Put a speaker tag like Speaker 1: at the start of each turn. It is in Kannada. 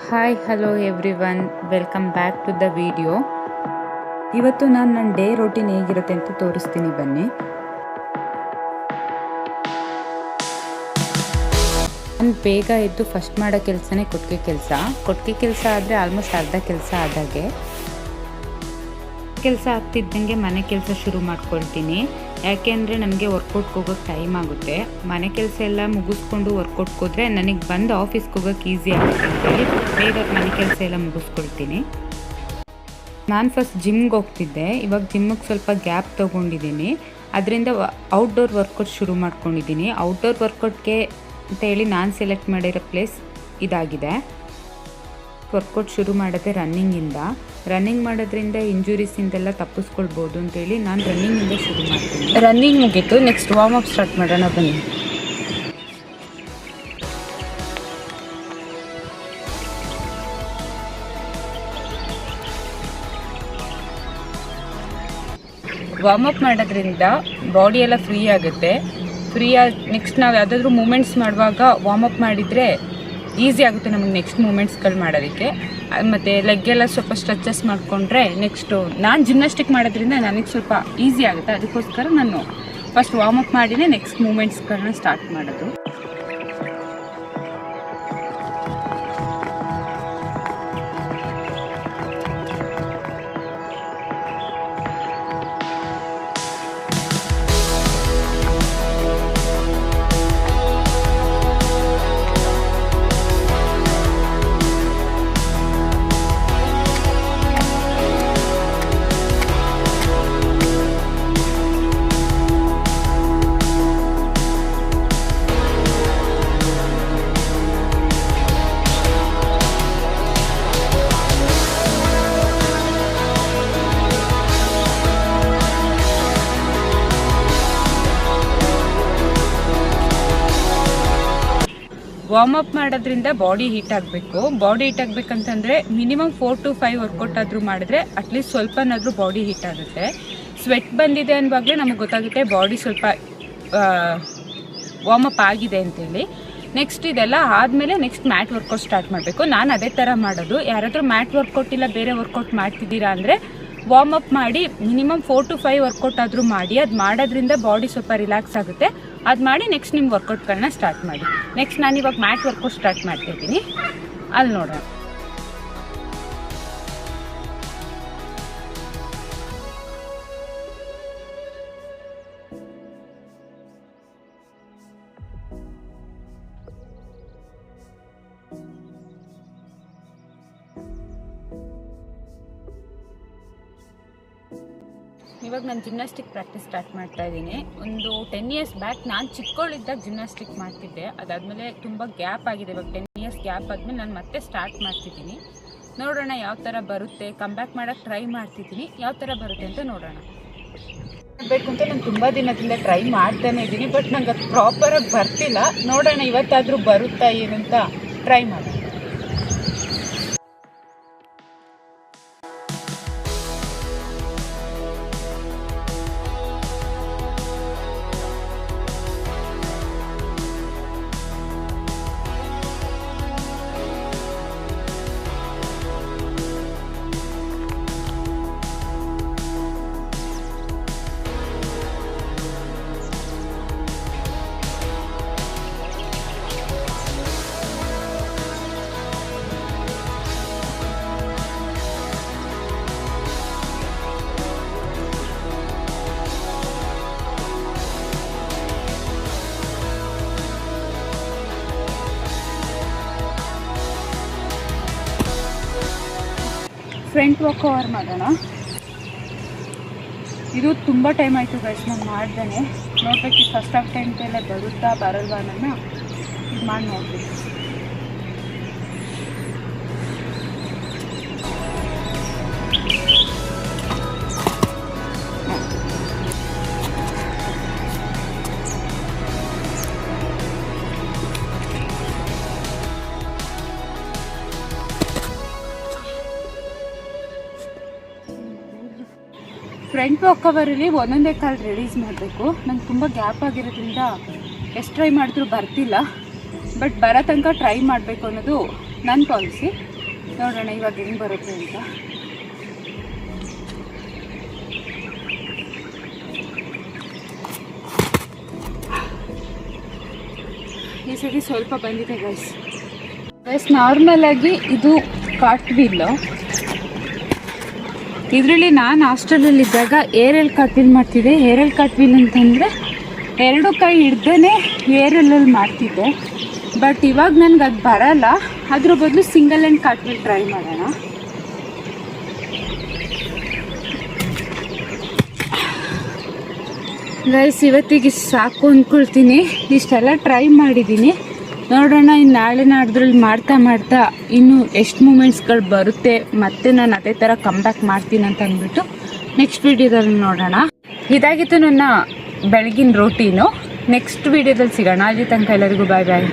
Speaker 1: Hi hello everyone, welcome back to the video. ಇವತ್ತು ನಾನು ನನ್ನ ಡೇ ರೂಟೀನ್ ಹೇಗಿರುತ್ತೆ ಅಂತ ತೋರಿಸ್ತೀನಿ ಬನ್ನಿ. ನಾನು ಬೇಗ ಎದ್ದು ಫಸ್ಟ್ ಮಾಡೋ ಕೆಲಸನೇ ಕೊಟ್ಟಿಗೆ ಕೆಲಸ ಆದರೆ ಆಲ್ಮೋಸ್ಟ್ ಅರ್ಧ ಕೆಲಸ ಆದಾಗೆ. ಕೆಲಸ ಆಗ್ತಿದ್ದಂಗೆ ಮನೆ ಕೆಲಸ ಶುರು ಮಾಡ್ಕೊಳ್ತೀನಿ. ಯಾಕೆಂದರೆ ನನಗೆ ವರ್ಕೌಟ್ಗೆ ಹೋಗೋಕ್ಕೆ ಟೈಮ್ ಆಗುತ್ತೆ. ಮನೆ ಕೆಲಸ ಎಲ್ಲ ಮುಗಿಸ್ಕೊಂಡು ವರ್ಕೌಟ್ಗೆ ಹೋದರೆ ನನಗೆ ಬಂದು ಆಫೀಸ್ಗೆ ಹೋಗೋಕ್ಕೆ ಈಸಿ ಆಗುತ್ತೆ ಅಂತೇಳಿ ಬೇಗ ಮನೆ ಕೆಲಸ ಎಲ್ಲ ಮುಗಿಸ್ಕೊಳ್ತೀನಿ. ನಾನು ಫಸ್ಟ್ ಜಿಮ್ಗೆ ಹೋಗ್ತಿದ್ದೆ. ಇವಾಗ ಜಿಮ್ಮಿಗೆ ಸ್ವಲ್ಪ ಗ್ಯಾಪ್ ತೊಗೊಂಡಿದ್ದೀನಿ. ಅದರಿಂದ ಔಟ್ಡೋರ್ ವರ್ಕೌಟ್ ಶುರು ಮಾಡ್ಕೊಂಡಿದ್ದೀನಿ. ಔಟ್ಡೋರ್ ವರ್ಕೌಟ್ಗೆ ಅಂತ ಹೇಳಿ ನಾನು ಸೆಲೆಕ್ಟ್ ಮಾಡಿರೋ ಪ್ಲೇಸ್ ಇದಾಗಿದೆ. ವರ್ಕೌಟ್ ಶುರು ಮಾಡೋದೇ ರನ್ನಿಂಗ್ ಮಾಡೋದ್ರಿಂದ ಇಂಜುರೀಸಿಂದೆಲ್ಲ ತಪ್ಪಿಸ್ಕೊಳ್ಬೋದು ಅಂತೇಳಿ ನಾನು ರನ್ನಿಂಗಿಂದ ಶುರು ಮಾಡ್ತೀನಿ. ರನ್ನಿಂಗ್ ಮುಗೀತು, ನೆಕ್ಸ್ಟ್ ವಾರ್ಮ್ ಅಪ್ ಸ್ಟಾರ್ಟ್ ಮಾಡೋಣ ಬನ್ನಿ. ವಾರ್ಮ್ ಅಪ್ ಮಾಡೋದ್ರಿಂದ ಬಾಡಿ ಎಲ್ಲ ಫ್ರೀ ಆಗುತ್ತೆ. ನೆಕ್ಸ್ಟ್ ನಾವು ಯಾವುದಾದ್ರೂ ಮೂಮೆಂಟ್ಸ್ ಮಾಡುವಾಗ ವಾರ್ಮ್ ಅಪ್ ಮಾಡಿದರೆ ಈಸಿ ಆಗುತ್ತೆ ನಮಗೆ ನೆಕ್ಸ್ಟ್ ಮೂಮೆಂಟ್ಸ್ಗಳು ಮಾಡೋದಕ್ಕೆ. ಮತ್ತು ಲೆಗ್ಗೆಲ್ಲ ಸ್ವಲ್ಪ ಸ್ಟ್ರೆಚಸ್ ಮಾಡಿಕೊಂಡ್ರೆ ನೆಕ್ಸ್ಟು ನಾನು ಜಿಮ್ನಾಸ್ಟಿಕ್ ಮಾಡೋದ್ರಿಂದ ನನಗೆ ಸ್ವಲ್ಪ ಈಸಿ ಆಗುತ್ತೆ. ಅದಕ್ಕೋಸ್ಕರ ನಾನು ಫಸ್ಟ್ ವಾರ್ಮ್ ಅಪ್ ಮಾಡಿನೇ ನೆಕ್ಸ್ಟ್ ಮೂಮೆಂಟ್ಸ್ಗಳನ್ನ ಸ್ಟಾರ್ಟ್ ಮಾಡೋದು. ವಾರ್ಮ್ ಅಪ್ ಮಾಡೋದ್ರಿಂದ ಬಾಡಿ ಹೀಟ್ ಆಗಬೇಕಂತಂದರೆ ಮಿನಿಮಮ್ 4 to 5 ವರ್ಕೌಟ್ ಆದರೂ ಮಾಡಿದ್ರೆ ಅಟ್ಲೀಸ್ಟ್ ಸ್ವಲ್ಪನಾದರೂ ಬಾಡಿ ಹೀಟ್ ಆಗುತ್ತೆ. ಸ್ವೆಟ್ ಬಂದಿದೆ ಅನ್ನುವಾಗಲೇ ನಮಗೆ ಗೊತ್ತಾಗುತ್ತೆ ಬಾಡಿ ಸ್ವಲ್ಪ ವಾರ್ಮ್ ಅಪ್ ಆಗಿದೆ ಅಂತೇಳಿ. ನೆಕ್ಸ್ಟ್ ಇದೆಲ್ಲ ಆದಮೇಲೆ ನೆಕ್ಸ್ಟ್ ಮ್ಯಾಟ್ ವರ್ಕೌಟ್ ಸ್ಟಾರ್ಟ್ ಮಾಡಬೇಕು. ನಾನು ಅದೇ ಥರ ಮಾಡೋದು. ಯಾರಾದರೂ ಮ್ಯಾಟ್ ವರ್ಕೌಟ್ ಇಲ್ಲ ಬೇರೆ ವರ್ಕೌಟ್ ಮಾಡ್ತಿದ್ದೀರಾ ಅಂದರೆ ವಾರ್ಮ್ ಅಪ್ ಮಾಡಿ ಮಿನಿಮಮ್ 4 to 5 ವರ್ಕೌಟ್ ಆದರೂ ಮಾಡಿ. ಅದು ಮಾಡೋದ್ರಿಂದ ಬಾಡಿ ಸ್ವಲ್ಪ ರಿಲ್ಯಾಕ್ಸ್ ಆಗುತ್ತೆ. ಅದು ಮಾಡಿ ನೆಕ್ಸ್ಟ್ ನಿಮ್ಮ ವರ್ಕೌಟ್ಗಳನ್ನ ಸ್ಟಾರ್ಟ್ ಮಾಡಿ. ನೆಕ್ಸ್ಟ್ ನಾನು ಇವಾಗ ಮ್ಯಾಟ್ ವರ್ಕೌಟ್ ಸ್ಟಾರ್ಟ್ ಮಾಡ್ತಿದ್ದೀನಿ, ಅಲ್ಲಿ ನೋಡೋಣ. ಇವಾಗ ನಾನು ಜಿಮ್ನಾಸ್ಟಿಕ್ ಪ್ರಾಕ್ಟೀಸ್ ಸ್ಟಾರ್ಟ್ ಮಾಡ್ತಾ ಇದ್ದೀನಿ. ಒಂದು 10 years ಬ್ಯಾಕ್ ನಾನು ಚಿಕ್ಕವಳಿದ್ದಾಗ ಜಿಮ್ನಾಸ್ಟಿಕ್ ಮಾಡ್ತಿದ್ದೆ. ಅದಾದಮೇಲೆ ತುಂಬ ಗ್ಯಾಪ್ ಆಗಿದೆ. ಇವಾಗ 10 years ಗ್ಯಾಪ್ ಆದಮೇಲೆ ನಾನು ಮತ್ತೆ ಸ್ಟಾರ್ಟ್ ಮಾಡ್ತಿದ್ದೀನಿ. ನೋಡೋಣ ಯಾವ ಥರ ಬರುತ್ತೆ. ಕಮ್ಬ್ಯಾಕ್ ಮಾಡೋಕ್ಕೆ ಟ್ರೈ ಮಾಡ್ತಿದ್ದೀನಿ. ಯಾವ ಥರ ಬರುತ್ತೆ ಅಂತ ನೋಡೋಣ. ಮಾಡಬೇಕು ಅಂತ ನಾನು ತುಂಬ ದಿನದಿಂದ ಟ್ರೈ ಮಾಡ್ತಾನೆ ಇದ್ದೀನಿ, ಬಟ್ ನಂಗೆ ಅದು ಪ್ರಾಪರಾಗಿ ಬರ್ತಿಲ್ಲ. ನೋಡೋಣ ಇವತ್ತಾದರೂ ಬರುತ್ತಾ ಏನಂತ ಟ್ರೈ ಮಾಡೋಣ. ಫ್ರಂಟ್ ವಾಕ್ ಓವರ್ ಮಾಡೋಣ. ಇದು ತುಂಬ ಟೈಮ್ ಆಯಿತು ಗೈಸ್ ನಾನು ಮಾಡ್ದೇನೆ. ನೋಡ್ಬೇಕು ಫಸ್ಟ್ ಅಟೆಂಪ್ಟ್ ಎಲ್ಲ ಬರುತ್ತಾ ಬರಲ್ವಾ ಅನ್ನೋದನ್ನ ಇದು ಮಾಡಿ ನೋಡ್ಬೇಕು. ಫ್ರಂಟ್ ವಾಕ್ ಕವರಲ್ಲಿ ಒಂದೊಂದೇ ಕಾಲು ರಿಲೀಸ್ ಮಾಡಬೇಕು. ನಂಗೆ ತುಂಬ ಗ್ಯಾಪ್ ಆಗಿರೋದ್ರಿಂದ ಎಷ್ಟು ಟ್ರೈ ಮಾಡಿದ್ರೂ ಬರ್ತಿಲ್ಲ. ಬಟ್ ಬರೋ ತನಕ ಟ್ರೈ ಮಾಡಬೇಕು ಅನ್ನೋದು ನನ್ನ ಪಾಲಿಸಿ.
Speaker 2: ನೋಡೋಣ ಇವಾಗ ಹೆಂಗೆ ಬರುತ್ತೆ ಅಂತ. ಈ ಸತಿ ಸ್ವಲ್ಪ ಬಂದಿದೆ ಗೈಸ್. ನಾರ್ಮಲ್ ಆಗಿ ಇದು ಕಾಟ್ ವೀಲು. ಇದರಲ್ಲಿ ನಾನು ಹಾಸ್ಟೆಲಲ್ಲಿದ್ದಾಗ ಏರೆಲ್ ಕಾಟ್ ವೀಲ್ ಮಾಡ್ತಿದ್ದೆ. ಏರೆಲ್ ಕಾಟ್ ವೀಲ್ ಅಂತಂದರೆ 2 ಕೈ ಹಿಡ್ದೇ ಏರಲಲ್ಲಿ ಮಾಡ್ತಿದ್ದೆ. ಬಟ್ ಇವಾಗ ನನಗೆ ಅದು ಬರಲ್ಲ. ಅದ್ರ ಬದಲು single hand cartwheel try ಮಾಡೋಣ. ಗೈಸ್ ಇವತ್ತಿಗೆ ಸಾಕು ಅಂದ್ಕೊಳ್ತೀನಿ. ಇಷ್ಟೆಲ್ಲ ಟ್ರೈ ಮಾಡಿದ್ದೀನಿ. ನೋಡೋಣ ಇನ್ನು ನಾಳೆ ನಾಡ್ದ್ರಲ್ಲಿ ಮಾಡ್ತಾ ಇನ್ನೂ ಎಷ್ಟು ಮೂಮೆಂಟ್ಸ್ಗಳು ಬರುತ್ತೆ, ಮತ್ತೆ ನಾನು ಅದೇ ಥರ ಕಮ್ ಬ್ಯಾಕ್ ಮಾಡ್ತೀನಿ ಅಂತ ಅಂದ್ಬಿಟ್ಟು ನೆಕ್ಸ್ಟ್ ವೀಡಿಯೋದಲ್ಲಿ ನೋಡೋಣ. ಇದಾಗಿತ್ತು ನನ್ನ ಬೆಳಗಿನ ರೋಟೀನು. ನೆಕ್ಸ್ಟ್ ವೀಡಿಯೋದಲ್ಲಿ ಸಿಗೋಣ. ಅಲ್ಲಿ ತನಕ ಎಲ್ಲರಿಗೂ ಬಾಯ್ ಬಾಯ್.